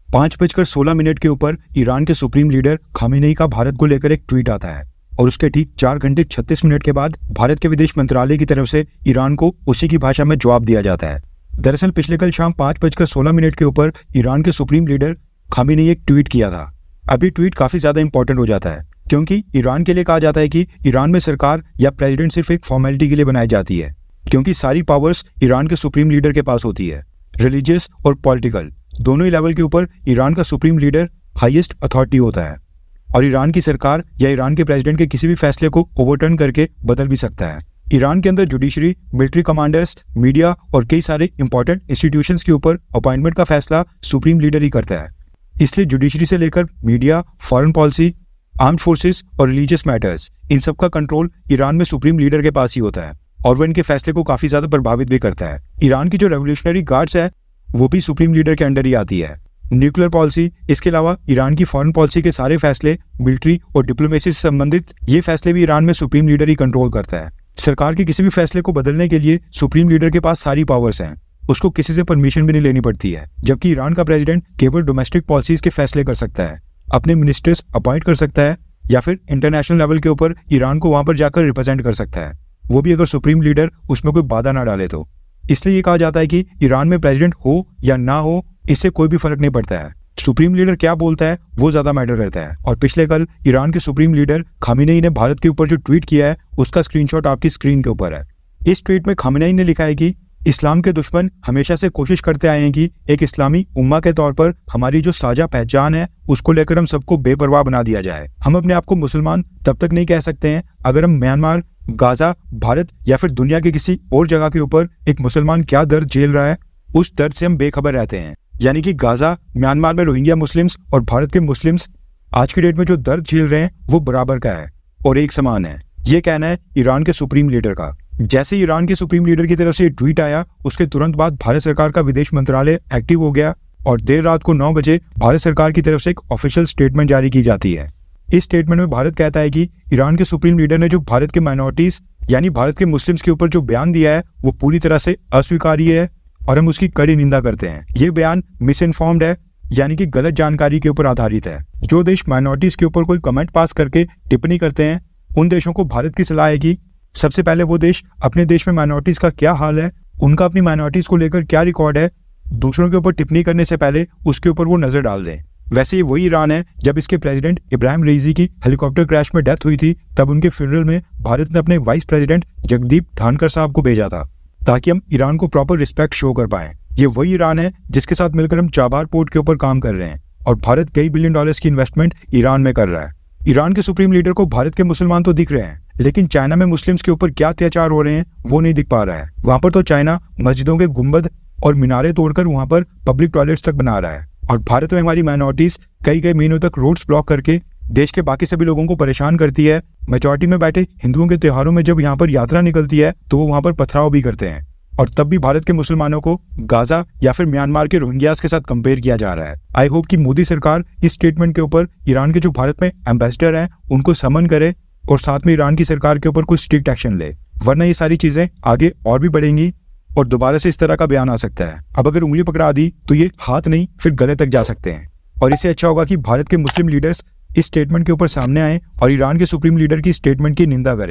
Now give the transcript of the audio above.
5:16 के ऊपर ईरान के सुप्रीम लीडर खामेनेई का भारत को लेकर एक ट्वीट आता है और उसके ठीक 4 घंटे 36 मिनट के बाद भारत के विदेश मंत्रालय की तरफ से ईरान को उसी की भाषा में जवाब दिया जाता है। दरअसल पिछले कल शाम 5:16 के ऊपर ईरान के सुप्रीम लीडर खामेनेई एक ट्वीट किया था। अभी ट्वीट काफी ज्यादा इंपॉर्टेंट हो जाता है क्योंकि ईरान के लिए कहा जाता है कि ईरान में सरकार या प्रेसिडेंट सिर्फ एक फॉर्मेलिटी के लिए बनाई जाती है, क्योंकि सारी पावर्स ईरान के सुप्रीम लीडर के पास होती है। रिलीजियस और पॉलिटिकल दोनों ही लेवल के ऊपर ईरान का सुप्रीम लीडर हाईएस्ट अथॉरिटी होता है और ईरान की सरकार या ईरान के प्रेसिडेंट के किसी भी फैसले को ओवरटर्न करके बदल भी सकता है। ईरान के अंदर जुडिशरी, मिलिट्री कमांडर्स, मीडिया और कई सारे इंपॉर्टेंट इंस्टीट्यूशंस के ऊपर अपॉइंटमेंट का फैसला सुप्रीम लीडर ही करता है। इसलिए जुडिशरी से लेकर media, foreign policy, armed forces और रिलीजियस मैटर्स, इन सब का कंट्रोल ईरान में सुप्रीम लीडर के पास ही होता है और वह इनके फैसले को काफी ज्यादा प्रभावित भी करता है। ईरान की जो रेवोल्यूशनरी गार्ड्स है वो भी सुप्रीम लीडर के अंडर ही आती है। न्यूक्लियर पॉलिसी, इसके अलावा ईरान की फॉरेन पॉलिसी के सारे फैसले, मिलिट्री और डिप्लोमेसी से संबंधित ये फैसले भी ईरान में सुप्रीम लीडर ही कंट्रोल करता है। सरकार के किसी भी फैसले को बदलने के लिए सुप्रीम लीडर के पास सारी पावर्स हैं, उसको किसी से परमिशन भी नहीं लेनी पड़ती है। जबकि ईरान का प्रेसिडेंट केवल डोमेस्टिक पॉलिसीज के फैसले कर सकता है, अपने मिनिस्टर्स अपॉइंट कर सकता है या फिर इंटरनेशनल लेवल के ऊपर ईरान को वहां पर जाकर रिप्रेजेंट कर सकता है, वो भी अगर सुप्रीम लीडर उसमें कोई बाधा ना डाले तो। इसलिए ये कहा जाता है कि ईरान में प्रेसिडेंट हो या ना हो, इससे कोई भी फर्क नहीं पड़ता है। सुप्रीम लीडर क्या बोलता है वो ज्यादा मैटर करता है। और पिछले कल ईरान के सुप्रीम लीडर खामेनेई ने भारत के ऊपर जो ट्वीट किया है उसका स्क्रीनशॉट आपकी स्क्रीन के ऊपर है। इस ट्वीट में खामेनेई ने लिखा है कि इस्लाम के दुश्मन हमेशा से कोशिश करते आए हैं कि एक इस्लामी उम्मा के तौर पर हमारी जो साझा पहचान है उसको लेकर हम सबको बेपरवाह बना दिया जाए। हम अपने आप को मुसलमान तब तक नहीं कह सकते हैं अगर हम म्यांमार, गाजा, भारत या फिर दुनिया के किसी और जगह के ऊपर एक मुसलमान क्या दर्द झेल रहा है उस दर्द से हम बेखबर रहते हैं। यानी कि गाजा, म्यांमार में रोहिंग्या मुस्लिम्स और भारत के मुस्लिम्स आज की डेट में जो दर्द झेल रहे हैं वो बराबर का है और एक समान है। ये कहना है ईरान के सुप्रीम लीडर का। जैसे ईरान के सुप्रीम लीडर की तरफ से ये ट्वीट आया उसके तुरंत बाद भारत सरकार का विदेश मंत्रालय एक्टिव हो गया और देर रात को 9 बजे भारत सरकार की तरफ से एक ऑफिशियल स्टेटमेंट जारी की जाती है। इस स्टेटमेंट में भारत कहता है कि ईरान के सुप्रीम लीडर ने जो भारत के माइनॉरिटीज यानी भारत के मुस्लिम्स के ऊपर जो बयान दिया है वो पूरी तरह से अस्वीकार्य है और हम उसकी कड़ी निंदा करते हैं। ये बयान मिस इन्फॉर्म्ड है, यानी कि गलत जानकारी के ऊपर आधारित है। जो देश माइनॉरिटीज के ऊपर कोई कमेंट पास करके टिप्पणी करते हैं उन देशों को भारत की सलाह है कि सबसे पहले वो देश अपने देश में माइनॉरिटीज का क्या हाल है, उनका अपनी माइनॉरिटीज को लेकर क्या रिकॉर्ड है, दूसरों के ऊपर टिप्पणी करने से पहले उसके ऊपर वो नजर डाल दें। वैसे ये वही ईरान है जब इसके प्रेसिडेंट इब्राहिम रईसी की हेलीकॉप्टर क्रैश में डेथ हुई थी, तब उनके फ्यूनरल में भारत ने अपने वाइस प्रेसिडेंट जगदीप धानकर साहब को भेजा था ताकि हम ईरान को प्रॉपर रिस्पेक्ट शो कर पाएं। ये वही ईरान है जिसके साथ मिलकर हम चाबार पोर्ट के ऊपर काम कर रहे हैं और भारत कई बिलियन डॉलर्स की इन्वेस्टमेंट ईरान में कर रहा है। ईरान के सुप्रीम लीडर को भारत के मुसलमान तो दिख रहे हैं, लेकिन चाइना में मुस्लिम्स के ऊपर क्या अत्याचार हो रहे हैं वो नहीं दिख पा रहा है। वहां पर तो चाइना मस्जिदों के गुंबद और मीनारे तोड़कर वहां पर पब्लिक टॉयलेट्स तक बना रहा है और भारत में हमारी माइनॉरिटीज कई महीनों तक रोड्स ब्लॉक करके देश के बाकी सभी लोगों को परेशान करती है। मेजॉरिटी में बैठे हिंदुओं के त्योहारों में जब यहाँ पर यात्रा निकलती है तो वो वहां पर पथराव भी करते हैं और तब भी भारत के मुसलमानों को गाजा या फिर म्यांमार के रोहिंग्यास के साथ कंपेयर किया जा रहा है। आई होप कि मोदी सरकार इस स्टेटमेंट के ऊपर ईरान के जो भारत में एम्बेसडर हैं उनको समन करे और साथ में ईरान की सरकार के ऊपर कोई स्ट्रिक्ट एक्शन ले, वरना ये सारी चीजें आगे और भी बढ़ेंगी और दोबारा से इस तरह का बयान आ सकता है। अब अगर उंगली पकड़ा दी तो ये हाथ नहीं फिर गले तक जा सकते हैं और इससे अच्छा होगा कि भारत के मुस्लिम लीडर्स इस स्टेटमेंट के ऊपर सामने आए और ईरान के सुप्रीम लीडर की स्टेटमेंट की निंदा करें।